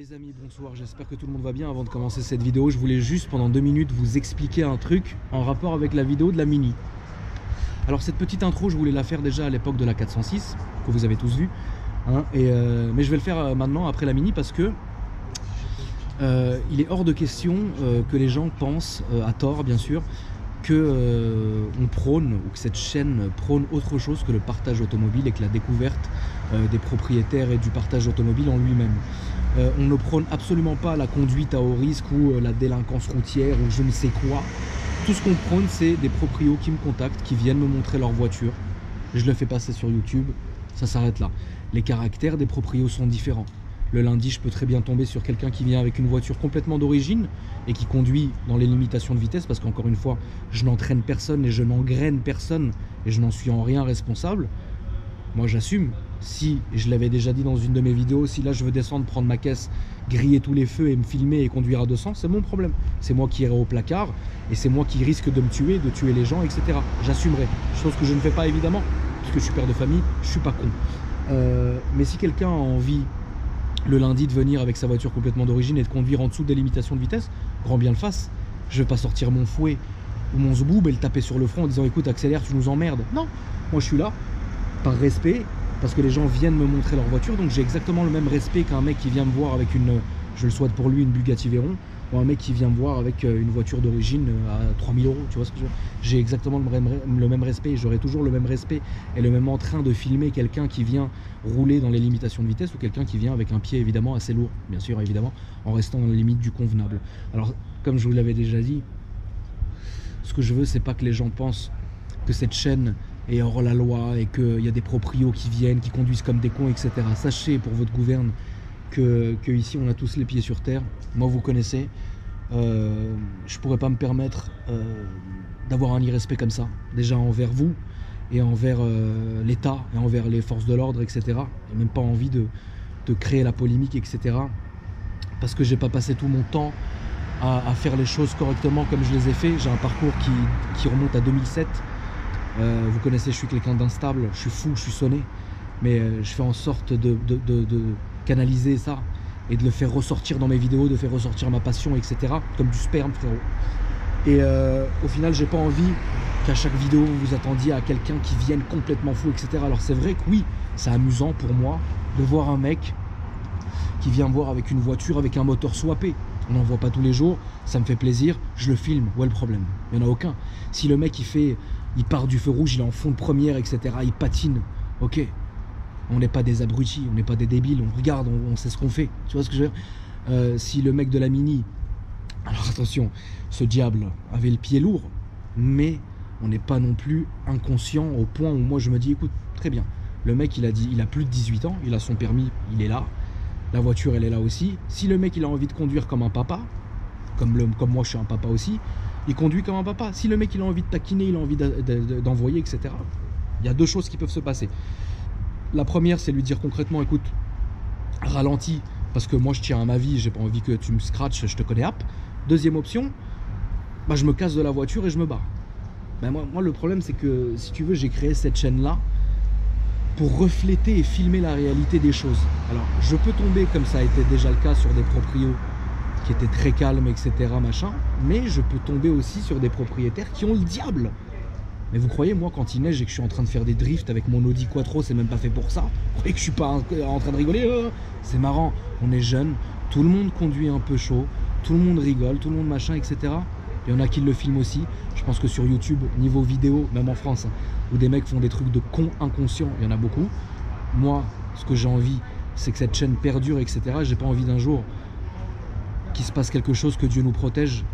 Les amis, bonsoir, j'espère que tout le monde va bien. Avant de commencer cette vidéo, je voulais juste pendant 2 minutes vous expliquer un truc en rapport avec la vidéo de la Mini. Alors cette petite intro, je voulais la faire déjà à l'époque de la 406, que vous avez tous vu, hein, mais je vais le faire maintenant après la Mini parce que il est hors de question que les gens pensent, à tort bien sûr, que on prône, ou que cette chaîne prône autre chose que le partage automobile et que la découverte des propriétaires et du partage automobile en lui-même. On ne prône absolument pas la conduite à haut risque ou la délinquance routière ou je ne sais quoi. Tout ce qu'on prône, c'est des proprios qui me contactent, qui viennent me montrer leur voiture. Je le fais passer sur YouTube, ça s'arrête là. Les caractères des proprios sont différents. Le lundi, je peux très bien tomber sur quelqu'un qui vient avec une voiture complètement d'origine et qui conduit dans les limitations de vitesse parce qu'encore une fois, je n'entraîne personne et je n'engraine personne et je n'en suis en rien responsable. Moi, j'assume. Si, je l'avais déjà dit dans une de mes vidéos, si là je veux descendre, prendre ma caisse, griller tous les feux et me filmer et conduire à 200, c'est mon problème. C'est moi qui irai au placard et c'est moi qui risque de me tuer, de tuer les gens, etc. J'assumerai. Chose que je ne fais pas évidemment, puisque je suis père de famille, je suis pas con. Mais si quelqu'un a envie le lundi de venir avec sa voiture complètement d'origine et de conduire en dessous des limitations de vitesse, grand bien le fasse. Je vais pas sortir mon fouet ou mon zboub et le taper sur le front en disant écoute accélère, tu nous emmerdes. Non, moi je suis là par respect parce que les gens viennent me montrer leur voiture, donc j'ai exactement le même respect qu'un mec qui vient me voir avec une, je le souhaite pour lui, une Bugatti Veyron, ou un mec qui vient me voir avec une voiture d'origine à 3000 €, tu vois ce que je veux dire. J'ai exactement le même respect, j'aurai toujours le même respect et le même entrain de filmer quelqu'un qui vient rouler dans les limitations de vitesse ou quelqu'un qui vient avec un pied évidemment assez lourd, bien sûr évidemment, en restant dans les limites du convenable. Alors comme je vous l'avais déjà dit, ce que je veux c'est pas que les gens pensent que cette chaîne est hors la loi et qu'il y a des proprios qui viennent, qui conduisent comme des cons, etc. Sachez pour votre gouverne que ici on a tous les pieds sur terre. Moi vous connaissez, je pourrais pas me permettre d'avoir un irrespect comme ça, déjà envers vous et envers l'État et envers les forces de l'ordre, etc. Et même pas envie de créer la polémique, etc. Parce que j'ai pas passé tout mon temps à faire les choses correctement comme je les ai fait. J'ai un parcours qui remonte à 2007. Vous connaissez, je suis quelqu'un d'instable, je suis fou, je suis sonné, mais je fais en sorte de canaliser ça et de le faire ressortir dans mes vidéos, de faire ressortir ma passion, etc. Comme du sperme, frérot. Et au final, j'ai pas envie qu'à chaque vidéo vous vous attendiez à quelqu'un qui vienne complètement fou, etc. Alors c'est vrai que oui, c'est amusant pour moi de voir un mec qui vient me voir avec une voiture avec un moteur swappé. On n'en voit pas tous les jours, ça me fait plaisir, je le filme. Où est le problème? Il n'y en a aucun. Si le mec il part du feu rouge, il est en fond de première, etc. Il patine, ok. On n'est pas des abrutis, on n'est pas des débiles, on regarde, on sait ce qu'on fait. Tu vois ce que je veux dire? Si le mec de la Mini, alors attention, ce diable avait le pied lourd, mais on n'est pas non plus inconscient au point où moi je me dis écoute, très bien, le mec il a plus de 18 ans, il a son permis, il est là, la voiture elle est là aussi. Si le mec il a envie de conduire comme un papa, comme moi je suis un papa aussi, il conduit comme un papa. Si le mec il a envie de taquiner, il a envie d'envoyer, etc. Il y a deux choses qui peuvent se passer. La première, c'est lui dire concrètement, écoute, ralentis, parce que moi je tiens à ma vie, j'ai pas envie que tu me scratches, je te connais hop. Deuxième option, bah, je me casse de la voiture et je me barre. Ben moi le problème c'est que, si tu veux, j'ai créé cette chaîne-là pour refléter et filmer la réalité des choses. Alors, je peux tomber, comme ça a été déjà le cas, sur des proprios qui étaient très calmes, etc. machin, mais je peux tomber aussi sur des propriétaires qui ont le diable. Mais vous croyez, moi, quand il neige et que je suis en train de faire des drifts avec mon Audi Quattro, c'est même pas fait pour ça? Vous croyez que je suis pas en train de rigoler? C'est marrant, on est jeune, tout le monde conduit un peu chaud, tout le monde rigole, tout le monde machin, etc. Il y en a qui le filment aussi. Je pense que sur YouTube, niveau vidéo, même en France, hein, où des mecs font des trucs de cons inconscients, il y en a beaucoup. Moi, ce que j'ai envie, c'est que cette chaîne perdure, etc. J'ai pas envie d'un jour qu'il se passe quelque chose, que Dieu nous protège,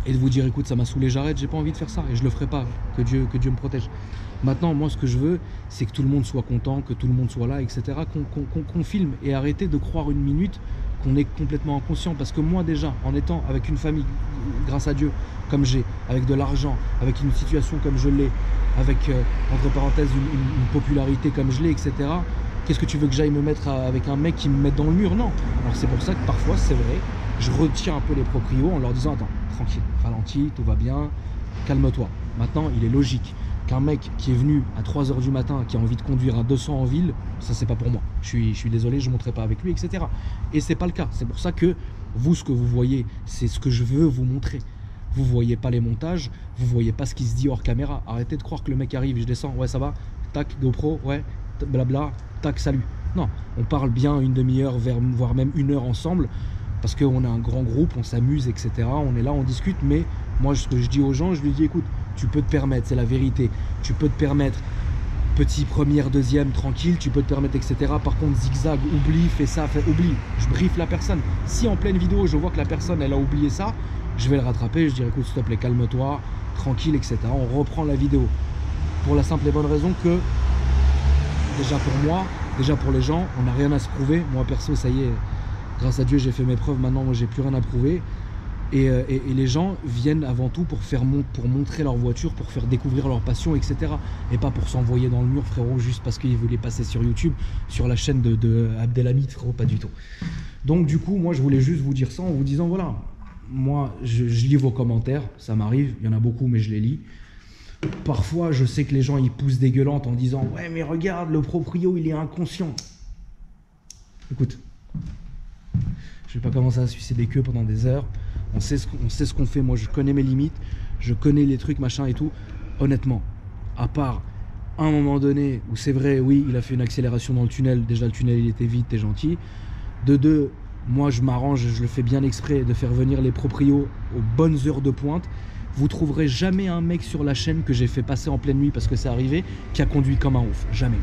et de vous dire écoute ça m'a saoulé, j'arrête, j'ai pas envie de faire ça et je le ferai pas, que Dieu me protège. Maintenant moi ce que je veux c'est que tout le monde soit content, que tout le monde soit là, etc. Qu'on filme et arrêter de croire une minute qu'on est complètement inconscient, parce que moi déjà en étant avec une famille, grâce à Dieu, comme j'ai, avec de l'argent, avec une situation comme je l'ai, avec entre parenthèses une popularité comme je l'ai, etc. Qu'est-ce que tu veux que j'aille me mettre avec un mec qui me mette dans le mur? Non. Alors c'est pour ça que parfois c'est vrai, je retiens un peu les proprios en leur disant attends, tranquille, ralentis, tout va bien, calme-toi. Maintenant, il est logique qu'un mec qui est venu à 3 h du matin, qui a envie de conduire à 200 en ville, ça c'est pas pour moi. Je suis désolé, je ne monterai pas avec lui, etc. Et c'est pas le cas. C'est pour ça que vous, ce que vous voyez, c'est ce que je veux vous montrer. Vous voyez pas les montages, vous voyez pas ce qui se dit hors caméra. Arrêtez de croire que le mec arrive, je descends, ouais ça va, tac, GoPro, ouais, blabla, tac, salut. Non, on parle bien une demi-heure, voire même 1 heure ensemble, parce qu'on est un grand groupe, on s'amuse, etc. On est là, on discute, mais moi, ce que je dis aux gens, je lui dis, écoute, tu peux te permettre, c'est la vérité, tu peux te permettre petit, première, deuxième, tranquille, tu peux te permettre, etc. Par contre, zigzag, oublie, fais ça, oublie. Je briefe la personne. Si en pleine vidéo, je vois que la personne, elle a oublié ça, je vais le rattraper, je dirais, écoute, s'il te plaît, calme-toi, tranquille, etc. On reprend la vidéo. Pour la simple et bonne raison que, déjà pour moi, déjà pour les gens, on n'a rien à se prouver. Moi, perso, ça y est, grâce à Dieu, j'ai fait mes preuves, maintenant, moi, j'ai plus rien à prouver. Et les gens viennent avant tout pour montrer leur voiture, pour faire découvrir leur passion, etc. Et pas pour s'envoyer dans le mur, frérot, juste parce qu'ils voulaient passer sur YouTube, sur la chaîne de Abdelhamid, frérot, pas du tout. Donc du coup, moi, je voulais juste vous dire ça en vous disant, voilà, moi, je lis vos commentaires, ça m'arrive, il y en a beaucoup, mais je les lis. Parfois, je sais que les gens, ils poussent des gueulantes en disant, ouais, mais regarde, le proprio, il est inconscient. Écoute, je vais pas commencer à sucer des queues pendant des heures. On sait ce qu'on fait. Moi, je connais mes limites. Je connais les trucs, machin et tout. Honnêtement, à part un moment donné où c'est vrai, oui, il a fait une accélération dans le tunnel. Déjà, le tunnel, il était vide, t'es gentil. De deux, moi, je m'arrange, je le fais bien exprès de faire venir les proprios aux bonnes heures de pointe. Vous trouverez jamais un mec sur la chaîne que j'ai fait passer en pleine nuit parce que c'est arrivé, qui a conduit comme un ouf. Jamais.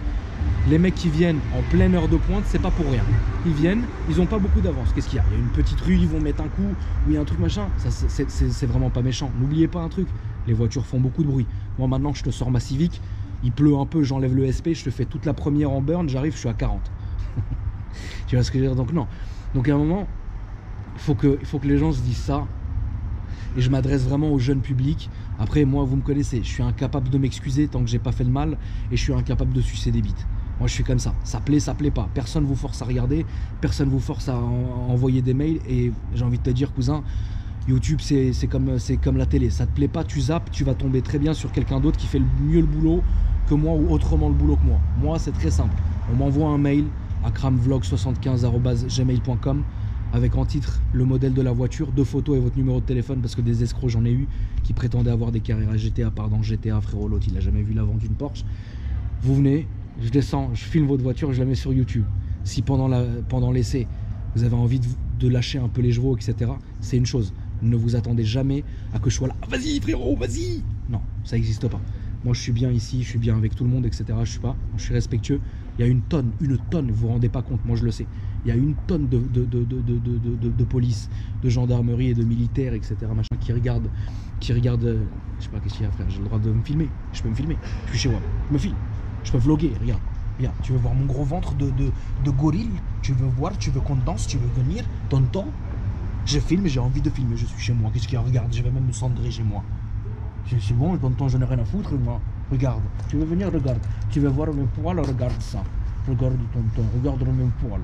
Les mecs qui viennent en pleine heure de pointe, c'est pas pour rien. Ils viennent, ils ont pas beaucoup d'avance. Qu'est-ce qu'il y a? Il y a une petite rue, ils vont mettre un coup, ou il y a un truc machin. C'est vraiment pas méchant. N'oubliez pas un truc, les voitures font beaucoup de bruit. Moi maintenant, je te sors ma Civic, il pleut un peu, j'enlève le SP, je te fais toute la première en burn, j'arrive, je suis à 40. Tu vois ce que je veux dire? Donc non. Donc à un moment, il faut que les gens se disent ça. Et je m'adresse vraiment au jeune public. Après, moi, vous me connaissez, je suis incapable de m'excuser tant que j'ai pas fait de mal, et je suis incapable de sucer des bites. Moi, je suis comme ça. Ça plaît pas. Personne vous force à regarder, personne vous force à envoyer des mails. Et j'ai envie de te dire, cousin, YouTube, c'est comme la télé. Ça te plaît pas, tu zappes, tu vas tomber très bien sur quelqu'un d'autre qui fait mieux le boulot que moi ou autrement le boulot que moi. Moi, c'est très simple. On m'envoie un mail à kramvlog75@gmail.com avec en titre le modèle de la voiture, 2 photos et votre numéro de téléphone, parce que des escrocs j'en ai eu qui prétendaient avoir des carrières GTA. Pardon, GTA, frérot, l'autre il a jamais vu l'avant d'une Porsche. Vous venez, je descends, je filme votre voiture, je la mets sur YouTube. Si pendant l'essai vous avez envie de lâcher un peu les chevaux, etc., c'est une chose. Ne vous attendez jamais à que je sois là, vas-y frérot, vas-y. Non, ça n'existe pas. Moi je suis bien ici, je suis bien avec tout le monde, etc. Je suis respectueux. Il y a une tonne, vous vous rendez pas compte, moi je le sais. Il y a une tonne de police, de gendarmerie et de militaires, etc. Machin, qui regardent, je sais pas qu'est-ce qu'il y a, frère, j'ai le droit de me filmer, je peux me filmer, je suis chez moi, je me filme, je peux vlogger, regarde, tu veux voir mon gros ventre de gorille, tu veux voir, tu veux qu'on danse, tu veux venir, tonton, je filme, j'ai envie de filmer, je suis chez moi, qu'est-ce qu'il y a, regarde, je vais même me cendrer chez moi, c'est bon, tonton, je n'ai rien à foutre, moi, regarde, tu veux venir, regarde, tu veux voir mes poils, regarde ça, regarde tonton, regarde mes poils.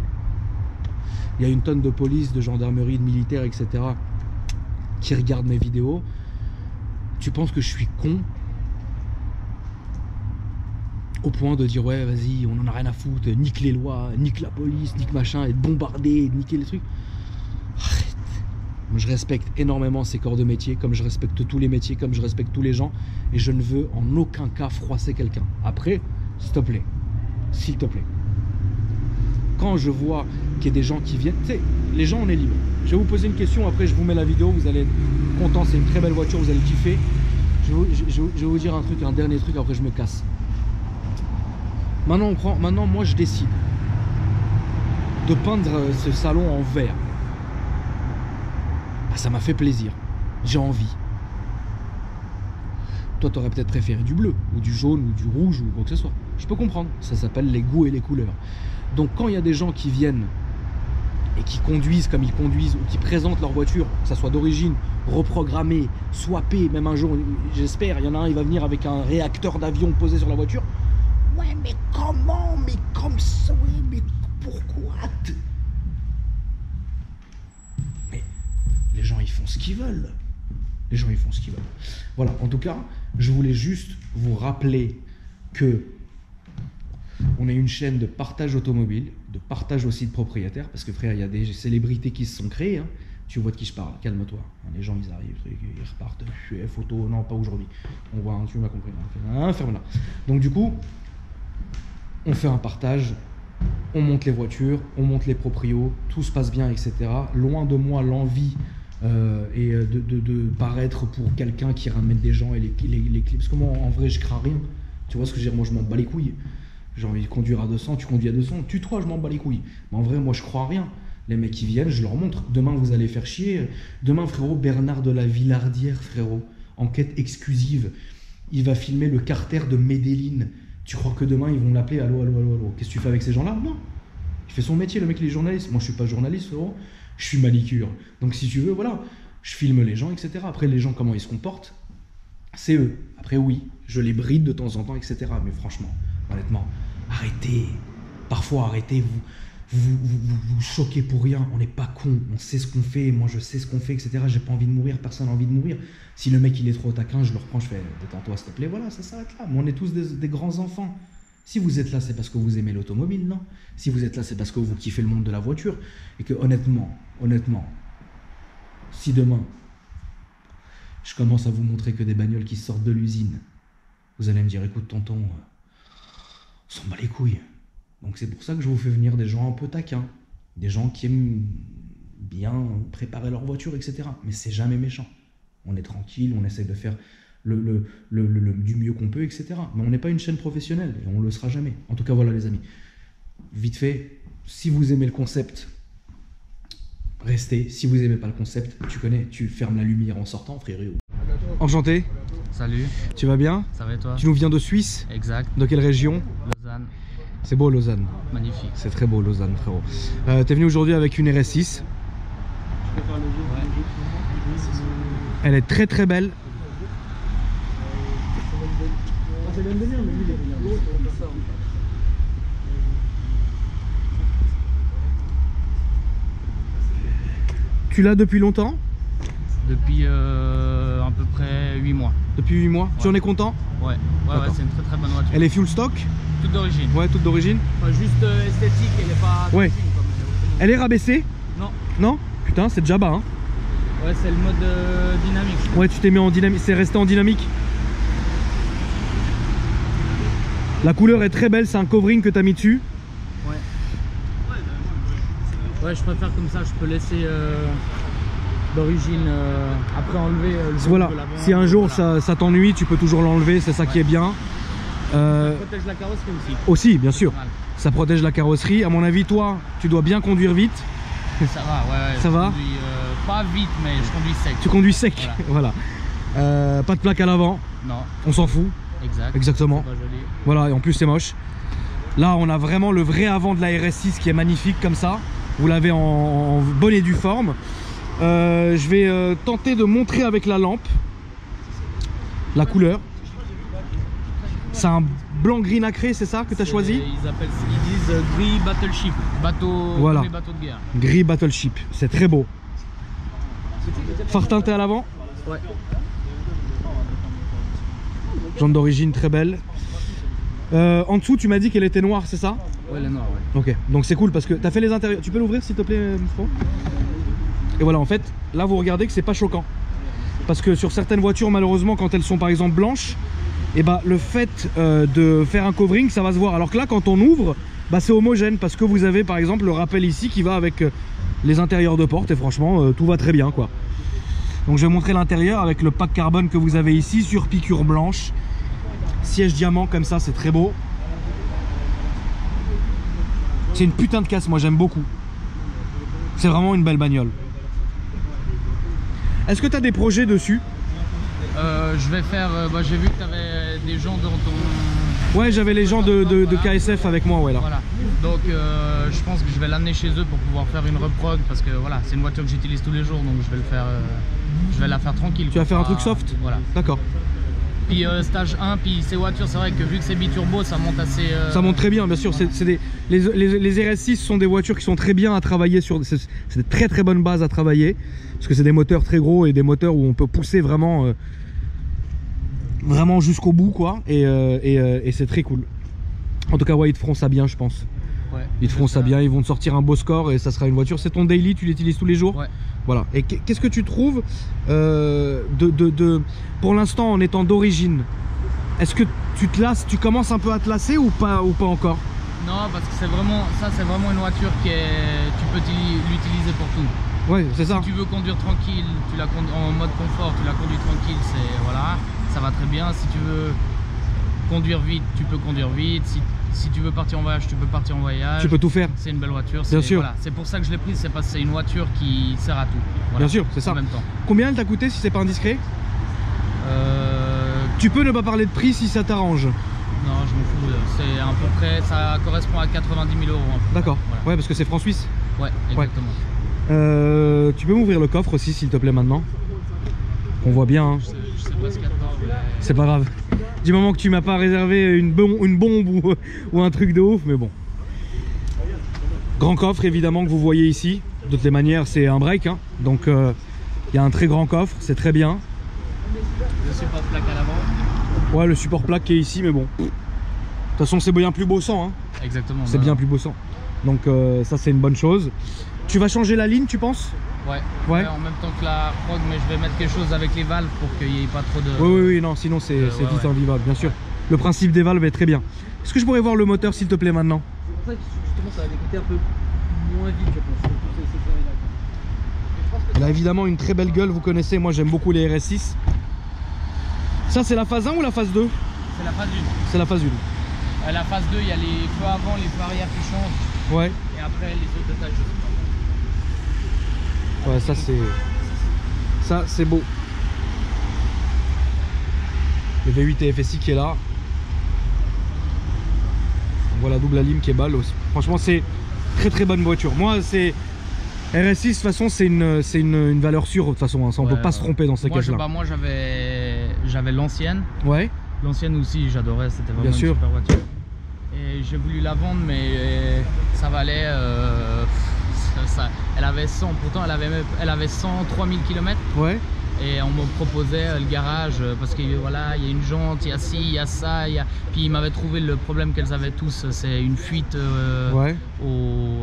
Il y a une tonne de police, de gendarmerie, de militaires, etc. qui regardent mes vidéos. Tu penses que je suis con au point de dire ouais vas-y on en a rien à foutre, nique les lois, nique la police, nique machin, et de bombarder, de niquer les trucs. Arrête. Moi je respecte énormément ces corps de métier, comme je respecte tous les métiers, comme je respecte tous les gens, et je ne veux en aucun cas froisser quelqu'un. Après, s'il te plaît, quand je vois qu'il y a des gens qui viennent, tu sais, les gens on est libre. Je vais vous poser une question, après je vous mets la vidéo, vous allez être content, c'est une très belle voiture, vous allez kiffer. Je vais vous dire un truc, un dernier truc, après je me casse. Maintenant moi je décide de peindre ce salon en vert. Ah, ça m'a fait plaisir, j'ai envie. Toi tu aurais peut-être préféré du bleu, ou du jaune, ou du rouge, ou quoi que ce soit. Je peux comprendre, ça s'appelle les goûts et les couleurs. Donc quand il y a des gens qui viennent et qui conduisent comme ils conduisent, ou qui présentent leur voiture, que ça soit d'origine, reprogrammée, swappée, même un jour, j'espère, il y en a un, il va venir avec un réacteur d'avion posé sur la voiture. Ouais, mais comment? Mais comme ça, oui, mais pourquoi? Mais les gens, ils font ce qu'ils veulent. Les gens, ils font ce qu'ils veulent. Voilà, en tout cas, je voulais juste vous rappeler que on est une chaîne de partage automobile, de partage aussi de propriétaires, parce que frère, il y a des célébrités qui se sont créées, hein. Tu vois de qui je parle, calme-toi. Les gens, ils arrivent, ils repartent, photo, non, pas aujourd'hui. On voit, tu m'as compris. Ferme-la. Donc du coup, on fait un partage, on monte les voitures, on monte les proprios, tout se passe bien, etc. Loin de moi l'envie et de paraître pour quelqu'un qui ramène des gens et les clips. Parce que moi, en vrai, je crains rien. Tu vois ce que je veux dire? Moi, je m'en bats les couilles. J'ai envie de conduire à 200, tu conduis à 200, tue-toi, je m'en bats les couilles. Mais en vrai, moi, je crois à rien. Les mecs qui viennent, je leur montre. Demain, vous allez faire chier. Demain, frérot, Bernard de la Villardière, frérot, enquête exclusive. Il va filmer le carter de Medellin. Tu crois que demain, ils vont l'appeler? Allô, allô, allô, allô. Qu'est-ce que tu fais avec ces gens-là? Non. Il fait son métier, le mec, il est journaliste. Moi, je suis pas journaliste, frérot. Je suis manicure. Donc, si tu veux, voilà. Je filme les gens, etc. Après, les gens, comment ils se comportent, c'est eux. Après, oui, je les bride de temps en temps, etc. Mais franchement, honnêtement, arrêtez. Parfois, arrêtez. Vous choquez pour rien. On n'est pas con. On sait ce qu'on fait. Moi, je sais ce qu'on fait, etc. J'ai pas envie de mourir. Personne n'a envie de mourir. Si le mec, il est trop taquin, je le reprends. Je fais détends-toi, s'il te plaît. Voilà, ça s'arrête là. Mais on est tous des grands enfants. Si vous êtes là, c'est parce que vous aimez l'automobile, non? Si vous êtes là, c'est parce que vous kiffez le monde de la voiture. Et que, honnêtement, si demain, je commence à vous montrer que des bagnoles qui sortent de l'usine, vous allez me dire, écoute, tonton, on s'en bat les couilles. Donc c'est pour ça que je vous fais venir des gens un peu taquins, des gens qui aiment bien préparer leur voiture, etc. Mais c'est jamais méchant. On est tranquille, on essaie de faire du mieux qu'on peut, etc. Mais on n'est pas une chaîne professionnelle et on le sera jamais. En tout cas, voilà les amis. Vite fait, si vous aimez le concept, restez. Si vous aimez pas le concept, tu connais, tu fermes la lumière en sortant, frérot. Enchanté. Salut. Tu vas bien? Ça va et toi? Tu nous viens de Suisse? Exact. De quelle région? Lausanne. C'est beau Lausanne. Magnifique. C'est très beau Lausanne, frérot. T'es venu aujourd'hui avec une RS6. Elle est très très belle. Tu l'as depuis longtemps? Depuis à peu près 8 mois. Depuis 8 mois. Ouais. Tu en es content? Ouais, c'est une très très bonne voiture. Elle est full stock? Toute d'origine. Ouais, toute d'origine. Enfin, juste esthétique, elle est pas... Ouais. Comme elle est rabaissée? Non. Non? Putain, c'est déjà bas, hein. Ouais, c'est le mode dynamique. Ouais, tu t'es mis en dynamique, c'est resté en dynamique. La couleur est très belle, c'est un covering que tu as mis dessus. Ouais. Ouais, je préfère comme ça, je peux laisser d'origine, après enlever le voilà, de l'avant. Si un jour voilà, ça t'ennuie, tu peux toujours l'enlever, c'est ça qui est bien. Ça protège la carrosserie aussi. Aussi, bien sûr. Ça protège la carrosserie. À mon avis, toi, tu dois bien conduire vite. Ça va, ouais. Ça va conduis, pas vite, mais je conduis sec. Tu conduis sec, voilà. Pas de plaque à l'avant. Non. On s'en fout. Exact. Exactement. Pas joli. Voilà, et en plus c'est moche. Là, on a vraiment le vrai avant de la RS6 qui est magnifique comme ça. Vous l'avez en bonne et due forme. Je vais tenter de montrer avec la lampe la couleur. C'est un blanc gris nacré, c'est ça que tu as choisi? Ils disent gris battleship, bateau, voilà. Bateau de guerre. Gris battleship, c'est très beau. Phare teinté à l'avant? Ouais. Jantes d'origine très belle. En dessous, tu m'as dit qu'elle était noire, c'est ça? Ouais, elle est noire, ouais. Ok, donc c'est cool parce que tu as fait les intérieurs. Tu peux l'ouvrir s'il te plaît, Mistro? Et voilà, en fait, là vous regardez que c'est pas choquant. Parce que sur certaines voitures, malheureusement, quand elles sont par exemple blanches, et bah le fait de faire un covering, ça va se voir. Alors que là, quand on ouvre, bah c'est homogène parce que vous avez par exemple le rappel ici qui va avec les intérieurs de porte et franchement, tout va très bien quoi. Donc je vais montrer l'intérieur avec le pack carbone que vous avez ici sur piqûre blanche. Siège diamant comme ça, c'est très beau. C'est une putain de caisse, moi j'aime beaucoup. C'est vraiment une belle bagnole. Est-ce que tu as des projets dessus? Je vais faire... j'ai vu que tu avais des gens dans ton... Ouais, j'avais les gens de KSF avec moi, ouais là. Voilà. Donc je pense que je vais l'amener chez eux pour pouvoir faire une reprog parce que voilà, c'est une voiture que j'utilise tous les jours, donc je vais le faire... je vais la faire tranquille. Tu vas faire un truc soft? Voilà. D'accord. Puis stage 1, puis ces voitures, c'est vrai que vu que c'est biturbo, ça monte assez... Ça monte très bien, bien sûr. Voilà. Les RS6 sont des voitures qui sont très bien à travailler sur. C'est des très très bonnes bases à travailler. Parce que c'est des moteurs très gros et des moteurs où on peut pousser vraiment, vraiment jusqu'au bout, quoi. Et c'est très cool. En tout cas, ouais, ils te feront ça bien, je pense. Ouais, ils te feront ça bien, ils vont te sortir un beau score et ça sera une voiture. C'est ton daily, tu l'utilises tous les jours? Ouais. Voilà. Et qu'est-ce que tu trouves pour l'instant en étant d'origine? Est-ce que tu commences un peu à te lasser ou pas encore? Non, parce que c'est vraiment une voiture tu peux l'utiliser pour tout. Ouais, c'est ça. Si tu veux conduire tranquille, en mode confort, tu la conduis tranquille, voilà, ça va très bien. Si tu veux conduire vite, tu peux conduire vite. Si tu veux partir en voyage, tu peux partir en voyage. Tu peux tout faire. C'est une belle voiture. Bien sûr. Voilà, c'est pour ça que je l'ai prise, c'est parce que c'est une voiture qui sert à tout. Voilà, bien sûr, c'est ça. En même temps. Combien elle t'a coûté si c'est pas indiscret? Tu peux ne pas parler de prix si ça t'arrange. Non, je m'en fous. C'est à peu près, ça correspond à 90 000 €. D'accord. Voilà. Ouais, parce que c'est franc-suisse. Ouais, exactement. Ouais. Tu peux m'ouvrir le coffre aussi, s'il te plaît, maintenant? On voit bien. Hein. Je sais pas ce qu'il y a dedans. Mais... C'est pas grave. Du moment que tu m'as pas réservé une bombe ou un truc de ouf, mais bon. Grand coffre, évidemment, que vous voyez ici. De toutes les manières, c'est un break. Hein. Donc, il y a un très grand coffre, c'est très bien. Le support plaque à l'avant. Ouais, le support plaque qui est ici, mais bon. De toute façon, c'est bien plus beau sang. Hein. Exactement. C'est bien plus beau sang. Donc, ça, c'est une bonne chose. Tu vas changer la ligne, tu penses? Ouais. Ouais. En même temps que la prog, mais je vais mettre quelque chose avec les valves pour qu'il n'y ait pas trop de... Oui, non, sinon c'est vite invivable, bien sûr. Ouais. Le principe des valves est très bien. Est-ce que je pourrais voir le moteur, s'il te plaît, maintenant? C'est pour ça que justement ça va décoter un peu moins vite, je pense. Elle a évidemment une très belle gueule, vous connaissez, moi j'aime beaucoup les RS6. Ça, c'est la phase 1 ou la phase 2? C'est la phase 1. C'est la phase 1. La phase 2, il y a les feux avant, les feux arrière qui changent. Ouais. Et après, les autres détails, je sais pas. Ouais, ça c'est beau. Le V8 TFSI qui est là. On voit la double lime qui est balle aussi. Franchement, c'est très bonne voiture. Moi, c'est RS6 de toute façon, c'est une valeur sûre de toute façon. Hein. Ça, on peut pas se tromper dans ces cas-là. Moi, j'avais l'ancienne. Ouais. L'ancienne aussi, j'adorais. C'était vraiment bien sûr. Une super voiture. Et j'ai voulu la vendre, mais ça valait. Elle avait 100, pourtant elle avait 103 000 km. Ouais. Et on me proposait le garage parce que voilà, il y a une jante, il y a ci, il y a ça, puis ils m'avaient trouvé le problème qu'elles avaient tous, c'est une fuite ouais.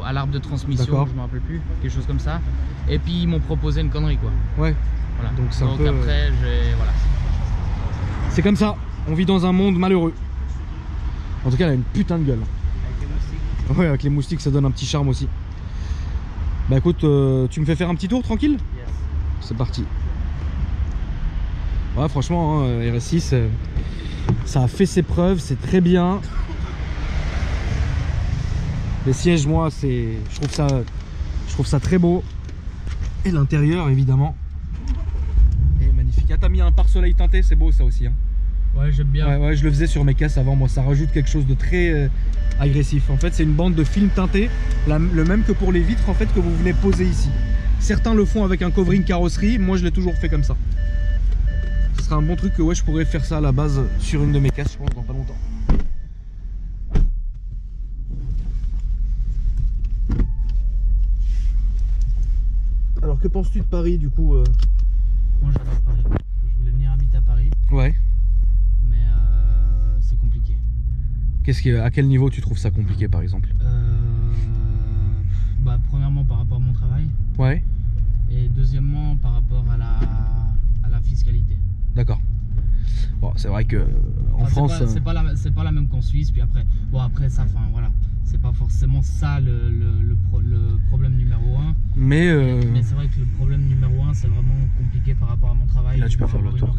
à l'arbre de transmission, je me rappelle plus, quelque chose comme ça. Et puis ils m'ont proposé une connerie quoi. Ouais. Voilà. Donc après voilà. C'est comme ça, on vit dans un monde malheureux. En tout cas, elle a une putain de gueule. Avec les moustiques. Ouais, avec les moustiques, ça donne un petit charme aussi. Bah écoute, tu me fais faire un petit tour tranquille? Yes. C'est parti. Ouais, franchement, hein, RS6, ça a fait ses preuves, c'est très bien. Les sièges, moi, je trouve ça très beau. Et l'intérieur, évidemment, est magnifique. Ah, t'as mis un pare-soleil teinté, c'est beau ça aussi. Hein. Ouais, j'aime bien. Ouais, je le faisais sur mes caisses avant, moi, ça rajoute quelque chose de très agressif. En fait, c'est une bande de film teinté, le même que pour les vitres en fait que vous venez poser ici. Certains le font avec un covering carrosserie, moi je l'ai toujours fait comme ça. Ce serait un bon truc que ouais, je pourrais faire ça à la base sur une de mes caisses, je pense, dans pas longtemps. Alors que penses-tu de Paris du coup Moi j'adore Paris. Je voulais venir habiter à Paris. Ouais. Mais c'est compliqué. À quel niveau tu trouves ça compliqué par exemple? Bah, premièrement par rapport à mon travail. Ouais. Et deuxièmement par rapport à la fiscalité. D'accord. Bon, c'est vrai que en France, c'est pas la même qu'en Suisse. Puis après, bon après ça, enfin voilà, c'est pas forcément ça le problème numéro 1. Mais c'est vrai que le problème numéro 1, c'est vraiment compliqué par rapport à mon travail. Là, tu peux faire le tour.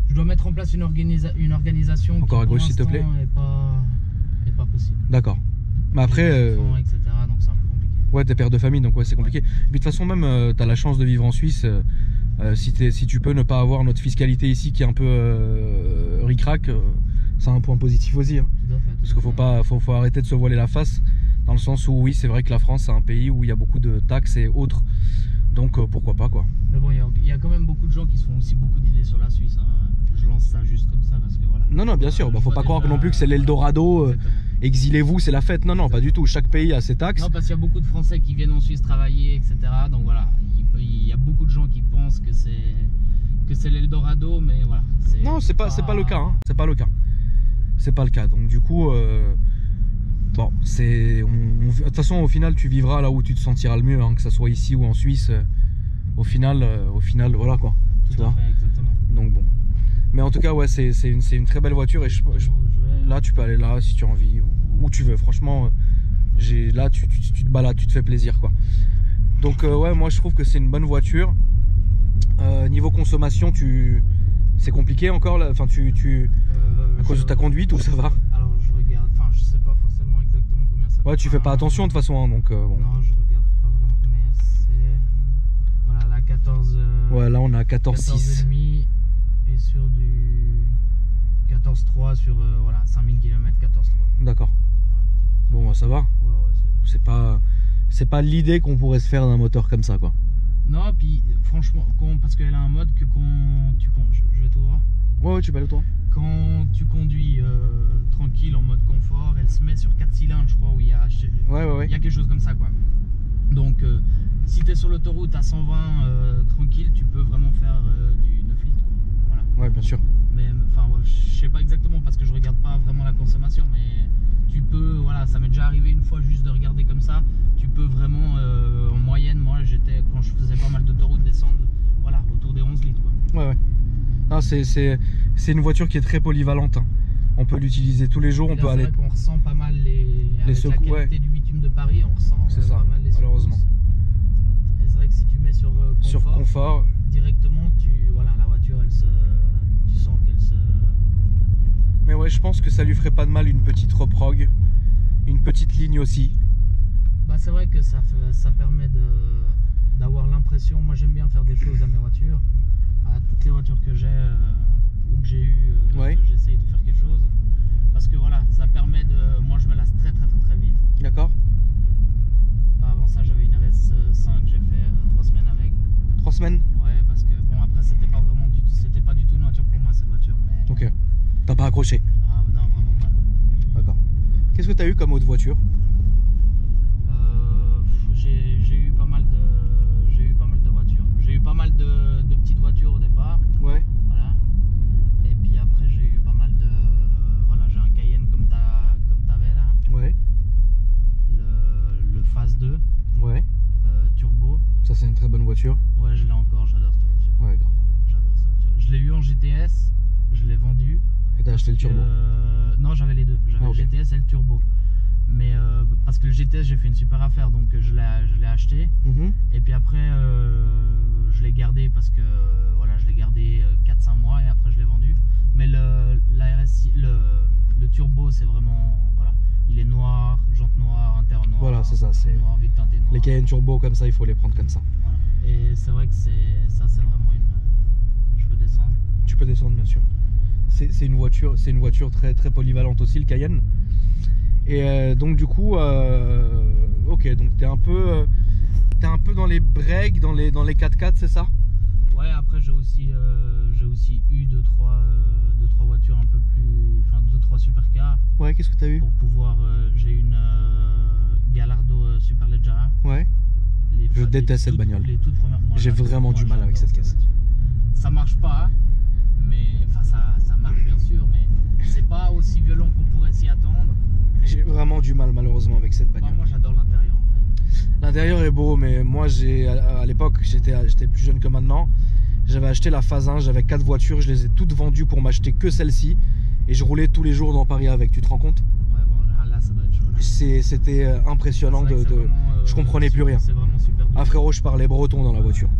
Je dois mettre en place une organisation. Encore qui, à gauche, s'il te plaît. Est pas possible. D'accord. Mais après, etc. Donc c'est un peu compliqué. Ouais, t'es père de famille, donc ouais, c'est compliqué. Et puis de toute façon, même, t'as la chance de vivre en Suisse. Si tu peux ne pas avoir notre fiscalité ici qui est un peu ric-rac, c'est un point positif aussi. Hein. Tout à fait, parce qu'il faut arrêter de se voiler la face, dans le sens où oui, c'est vrai que la France c'est un pays où il y a beaucoup de taxes et autres Donc pourquoi pas quoi. Mais bon, il y a quand même beaucoup de gens qui se font aussi beaucoup d'idées sur la Suisse. Hein. Je lance ça juste comme ça parce que voilà. Non, bien sûr, faut pas croire non plus que c'est l'Eldorado, exilez-vous, c'est la fête. Non, pas du tout. Chaque pays a ses taxes. Non, parce qu'il y a beaucoup de Français qui viennent en Suisse travailler, etc. Donc voilà, il y a beaucoup de gens qui pensent que c'est l'Eldorado, mais voilà. Non, c'est pas le cas. Hein. C'est pas le cas. C'est pas le cas. Donc du coup, bon, de toute façon, au final, tu vivras là où tu te sentiras le mieux, hein, que ça soit ici ou en Suisse. Au final, voilà quoi. Tout à fait, exactement. Donc bon. Mais en tout cas, ouais, c'est une très belle voiture et là, tu peux aller là si tu as envie, où tu veux. Franchement, là, tu te balades, tu te fais plaisir quoi. Donc ouais, moi je trouve que c'est une bonne voiture. Niveau consommation, c'est compliqué encore là. Enfin, à cause de ta conduite ou ça va? Alors je regarde, enfin je sais pas forcément exactement combien ça coûte. Ouais, tu fais pas attention de toute façon, hein, donc bon. Non, je regarde pas vraiment, mais c'est voilà la 14. Ouais, là on a 14,6. 14,5 et sur du 14,3 sur voilà 5000 km 14,3. D'accord. Bon, bah, ça va. Ouais, c'est pas l'idée qu'on pourrait se faire d'un moteur comme ça quoi. Non, puis franchement, parce qu'elle a un mode que je vais tout droit. Ouais, tu peux aller toi. Quand tu conduis tranquille en mode confort, elle se met sur 4 cylindres, je crois, où il y a quelque chose comme ça quoi. Donc si tu es sur l'autoroute à 120 tranquille, tu peux vraiment faire du 9 litres. Voilà. Ouais, bien sûr. Mais enfin, ouais, je sais pas exactement parce que je regarde pas vraiment la consommation, mais tu peux, voilà, ça m'est déjà arrivé une fois juste de regarder comme ça. Tu peux vraiment, en moyenne, moi quand je faisais pas mal d'autoroutes, descendre, voilà, autour des 11 litres quoi. Ouais. Ah, c'est une voiture qui est très polyvalente. Hein. On peut l'utiliser tous les jours. On peut aller. On ressent pas mal avec la qualité du bitume de Paris, on ressent pas mal les secousses. Malheureusement. Et c'est vrai que si tu mets sur confort, directement, la voiture, tu sens qu'elle se. Mais ouais, je pense que ça lui ferait pas de mal une petite reprog, une petite ligne aussi. Bah c'est vrai que ça permet d'avoir l'impression. Moi j'aime bien faire des choses à mes voitures, à toutes les voitures que j'ai ou que j'ai eues. J'essaye de faire quelque chose parce que voilà, ça permet de. Moi je me lasse très vite. D'accord. Bah, avant ça j'avais une RS5, j'ai fait 3 semaines avec. 3 semaines? Ouais, parce que bon après c'était pas du tout une voiture pour moi cette voiture, mais. Ok. T'as pas accroché? Ah non, vraiment pas. D'accord. Qu'est-ce que t'as eu comme autre voiture? J'ai eu pas mal de voitures. J'ai eu pas mal de petites voitures au départ. Ouais. Voilà. Et puis après j'ai eu pas mal de. Voilà, j'ai un Cayenne comme t'avais là. Ouais. Le Phase 2. Ouais. Turbo. Ça c'est une très bonne voiture. Ouais, je l'ai encore, j'adore cette voiture. Ouais, grave. J'adore cette voiture. Je l'ai eu en GTS, je l'ai vendu. Et t'as acheté le turbo? Non, j'avais les deux. J'avais le GTS et le turbo. Mais parce que le GTS, j'ai fait une super affaire, donc je l'ai acheté. Et puis après, je l'ai gardé parce que voilà, je l'ai gardé 4-5 mois et après je l'ai vendu. Mais le turbo, c'est vraiment voilà, il est noir, jante noire, intérieur noir. Voilà, c'est ça. C'est noir, vite teinté noir. Les Cayenne turbo comme ça, il faut les prendre comme ça. Voilà. Et c'est vrai que c'est vraiment une. Je peux descendre. Tu peux descendre, bien sûr. C'est une voiture très polyvalente aussi, le Cayenne. Et donc du coup, ok, donc t'es un peu dans les breaks, dans les 4x4, c'est ça? Ouais, après j'ai aussi eu 2-3 voitures un peu plus, enfin 2-3 supercars. Ouais, qu'est-ce que t'as eu? Pour pouvoir, j'ai une Gallardo Superleggera. Ouais. Je déteste cette bagnole. J'ai vraiment du mal avec cette caisse. Ça marche pas, mais enfin ça marche bien sûr, mais c'est pas aussi violent qu'on pourrait s'y attendre. J'ai vraiment du mal malheureusement avec cette bagnole. Moi j'adore l'intérieur en fait. L'intérieur est beau, mais moi à l'époque, j'étais plus jeune que maintenant. J'avais acheté la Phase 1, j'avais 4 voitures, je les ai toutes vendues pour m'acheter que celle-ci. Et je roulais tous les jours dans Paris avec, tu te rends compte? Ouais, bon là ça doit être chaud. C'était impressionnant, je comprenais plus rien. C'est vraiment super. Ah frérot, je parlais breton dans la voiture.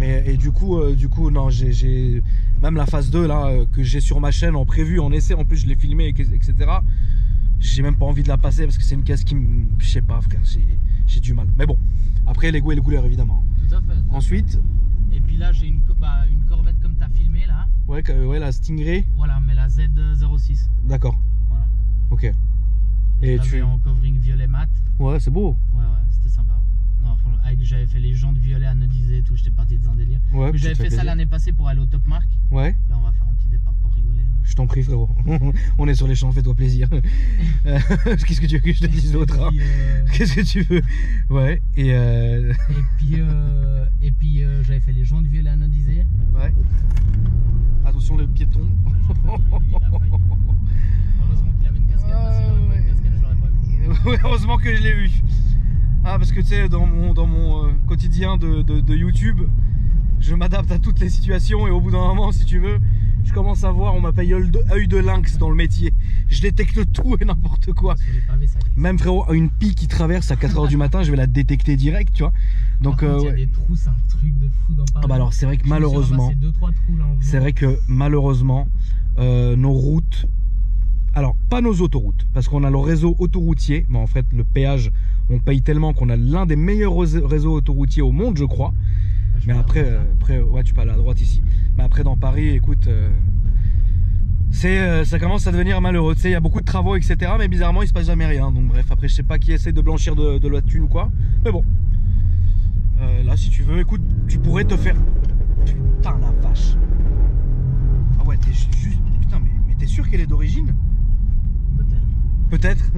Et du coup non, j'ai même la Phase 2 là que j'ai sur ma chaîne en prévu, en essai, en plus je l'ai filmé, etc. J'ai même pas envie de la passer parce que c'est une caisse qui me. Je sais pas frère, j'ai du mal. Mais bon, après les goûts et les couleurs évidemment. Tout à fait. Ensuite. Et puis là j'ai une Corvette comme t'as filmé là. Ouais, la Stingray. Voilà, mais la Z06. D'accord. Voilà. Ok. Et tu en covering violet mat. Ouais, c'est beau. Ouais, c'était sympa. Ouais. Non, avec j'avais fait les jantes violet anodisées et tout, j'étais parti dans un délire. Ouais, Mais j'avais fait ça l'année passée pour aller au Top Mark. Ouais. Là on va faire un petit départ pour rigoler. Je t'en prie frérot, on est sur les champs, fais-toi plaisir. Qu'est-ce que tu veux que je te dise d'autre hein? Qu'est-ce que tu veux? Ouais, et puis j'avais fait les jantes violet anodisées. Ouais. Attention le piéton. Heureusement qu'il avait une casquette, parce qu'il aurait pas une casquette, je l'aurais pas vu. Ouais, heureusement que je l'ai vu. Ah parce que tu sais, dans mon quotidien de YouTube, je m'adapte à toutes les situations et au bout d'un moment, si tu veux, je commence à voir, on m'appelle œil de lynx dans le métier. Je détecte tout et n'importe quoi. Sur les pavés, ça glisse. Même frérot, une pie qui traverse à 4 h du matin, je vais la détecter direct, tu vois. Donc Par contre, il y a des trous, c'est un truc de fou dans Paris. Ah bah alors c'est vrai que malheureusement, c'est vrai que malheureusement, nos routes, alors pas nos autoroutes, parce qu'on a le réseau autoroutier, mais en fait le péage, on paye tellement qu'on a l'un des meilleurs réseaux autoroutiers au monde, je crois. Mais après, ouais, tu peux aller à droite ici. Mais après dans Paris, écoute, ça commence à devenir malheureux. Tu sais, il y a beaucoup de travaux, etc. Mais bizarrement, il se passe jamais rien. Donc bref, après, je sais pas qui essaie de blanchir de la thune ou quoi. Mais bon. Là, si tu veux, écoute, tu pourrais te faire... Putain, la vache. Ah ouais, t'es juste... Putain, mais t'es sûr qu'elle est d'origine? Peut-être.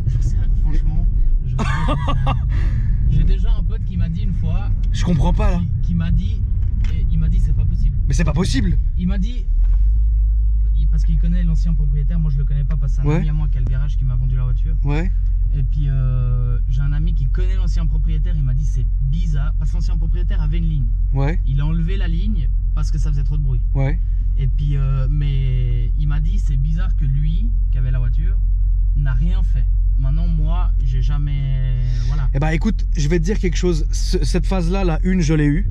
Franchement, j'ai déjà un pote qui m'a dit une fois... Je comprends pas, là. Qui m'a dit... Il m'a dit, c'est pas possible. Mais c'est pas possible. Il m'a dit... Parce qu'il connaît l'ancien propriétaire, moi je le connais pas parce que c'est un ami à moi qui a le garage qui m'a vendu la voiture. Ouais. Et puis j'ai un ami qui connaît l'ancien propriétaire, il m'a dit c'est bizarre parce que l'ancien propriétaire avait une ligne. Ouais. Il a enlevé la ligne parce que ça faisait trop de bruit. Ouais. Et puis mais il m'a dit c'est bizarre que lui qui avait la voiture n'a rien fait. Maintenant moi j'ai jamais voilà. Eh bah écoute, je vais te dire quelque chose. Cette phase là, la une je l'ai eue.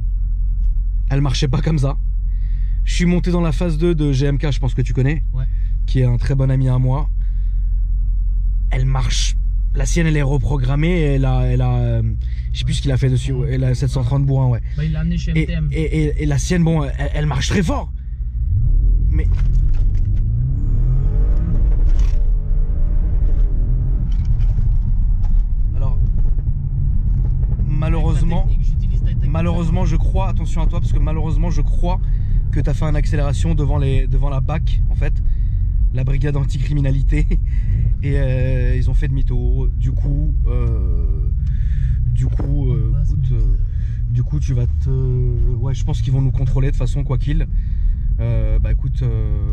Elle marchait pas comme ça. Je suis monté dans la phase 2 de GMK, je pense que tu connais, qui est un très bon ami à moi. Elle marche. La sienne, elle est reprogrammée et elle a je sais plus ce qu'il a fait dessus. Elle a 730 bourrins, ouais. Bah, il l'a amené chez MTM. Et la sienne, bon, elle marche très fort. Mais... Alors, malheureusement, je crois, attention à toi, parce que malheureusement, je crois que tu as fait une accélération devant la BAC, en fait, la brigade anticriminalité, et ils ont fait demi-tour. Du coup, tu vas te... Ouais, je pense qu'ils vont nous contrôler de toute façon, quoi qu'il. Bah écoute,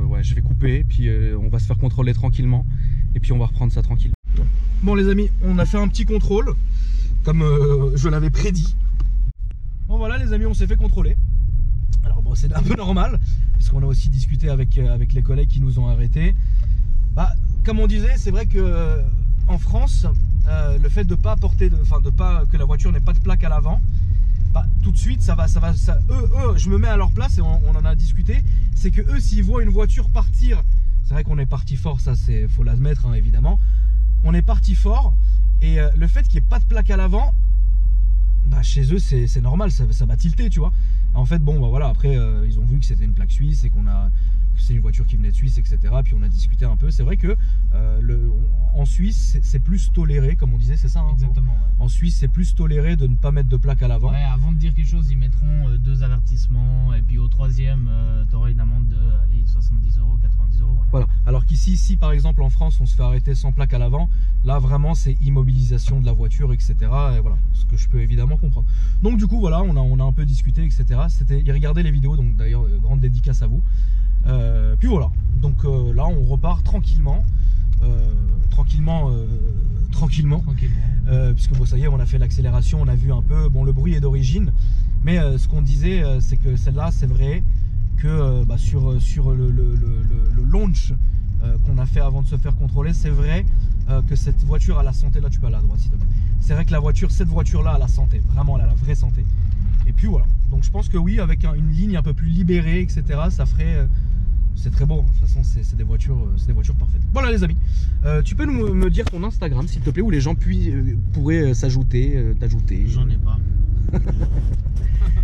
ouais, je vais couper, puis on va se faire contrôler tranquillement, et puis on va reprendre ça tranquille. Bon les amis, on a fait un petit contrôle, comme je l'avais prédit. Bon voilà les amis, on s'est fait contrôler. Alors bon, c'est un peu normal, parce qu'on a aussi discuté avec les collègues qui nous ont arrêtés. Bah, comme on disait, c'est vrai que en France, le fait de pas porter, que la voiture n'ait pas de plaque à l'avant, bah, tout de suite, eux, je me mets à leur place et on en a discuté. C'est que eux, s'ils voient une voiture partir, c'est vrai qu'on est parti fort, ça c'est faut l'admettre hein, évidemment. On est parti fort et le fait qu'il n'y ait pas de plaque à l'avant, bah chez eux c'est normal, ça va tilter, tu vois. En fait bon bah voilà, après ils ont vu que c'était une plaque suisse et que c'est une voiture qui venait de Suisse, etc. Puis on a discuté un peu. C'est vrai que en Suisse c'est plus toléré, comme on disait, c'est ça hein, exactement. Ouais. En Suisse c'est plus toléré de ne pas mettre de plaque à l'avant. Ouais, avant de dire quelque chose, ils mettront 2 avertissements et puis au 3e tu auras une amende de 70 €, 90 €. Voilà. Alors qu'ici, si par exemple en France on se fait arrêter sans plaque à l'avant, là vraiment c'est immobilisation de la voiture, etc. Et voilà, ce que je peux évidemment comprendre. Donc du coup voilà, on a un peu discuté, etc. Ils regardaient les vidéos, donc d'ailleurs grande dédicace à vous. Puis voilà, donc là on repart tranquillement, puisque bon ça y est, on a fait l'accélération, on a vu un peu, bon le bruit est d'origine, mais ce qu'on disait c'est que celle-là c'est vrai que sur le launch qu'on a fait avant de se faire contrôler, c'est vrai que cette voiture a la santé, là tu peux aller à droite s'il te plaît, c'est vrai que cette voiture là a la santé, vraiment elle a la vraie santé. Et puis voilà, donc je pense que oui, avec une ligne un peu plus libérée, etc., ça ferait... c'est très beau, de toute façon c'est des voitures parfaites. Voilà les amis, tu peux me dire ton Instagram s'il te plaît, où les gens pourraient s'ajouter, t'ajouter. J'en ai pas.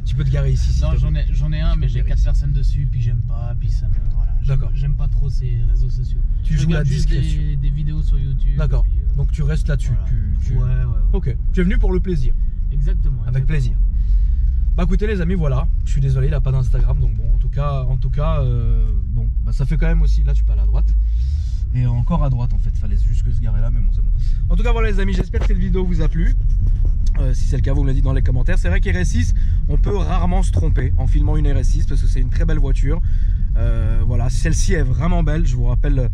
Tu peux te garer ici. Non, j'en ai un, mais j'ai 4 personnes dessus, puis j'aime pas, puis ça me... Voilà. D'accord. J'aime pas trop ces réseaux sociaux. Tu joues la discrétion. Des vidéos sur YouTube. D'accord, donc tu restes là-dessus. Voilà. Ouais. Ok, tu es venu pour le plaisir. Exactement. Avec plaisir. Bah écoutez les amis, voilà, je suis désolé, il n'a pas d'Instagram, donc bon, en tout cas, bon, bah, ça fait quand même aussi, là tu peux aller à droite, et encore à droite en fait, fallait juste que se garer là, mais bon c'est bon. En tout cas voilà les amis, j'espère que cette vidéo vous a plu. Si c'est le cas, vous me le dites dans les commentaires. C'est vrai qu'RS6, on peut rarement se tromper en filmant une RS6 parce que c'est une très belle voiture. Voilà, celle-ci est vraiment belle, je vous rappelle,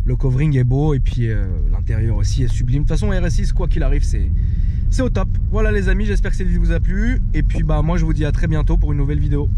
le covering est beau et puis l'intérieur aussi est sublime. De toute façon RS6, quoi qu'il arrive, c'est au top. Voilà les amis, j'espère que cette vidéo vous a plu et puis bah moi je vous dis à très bientôt pour une nouvelle vidéo.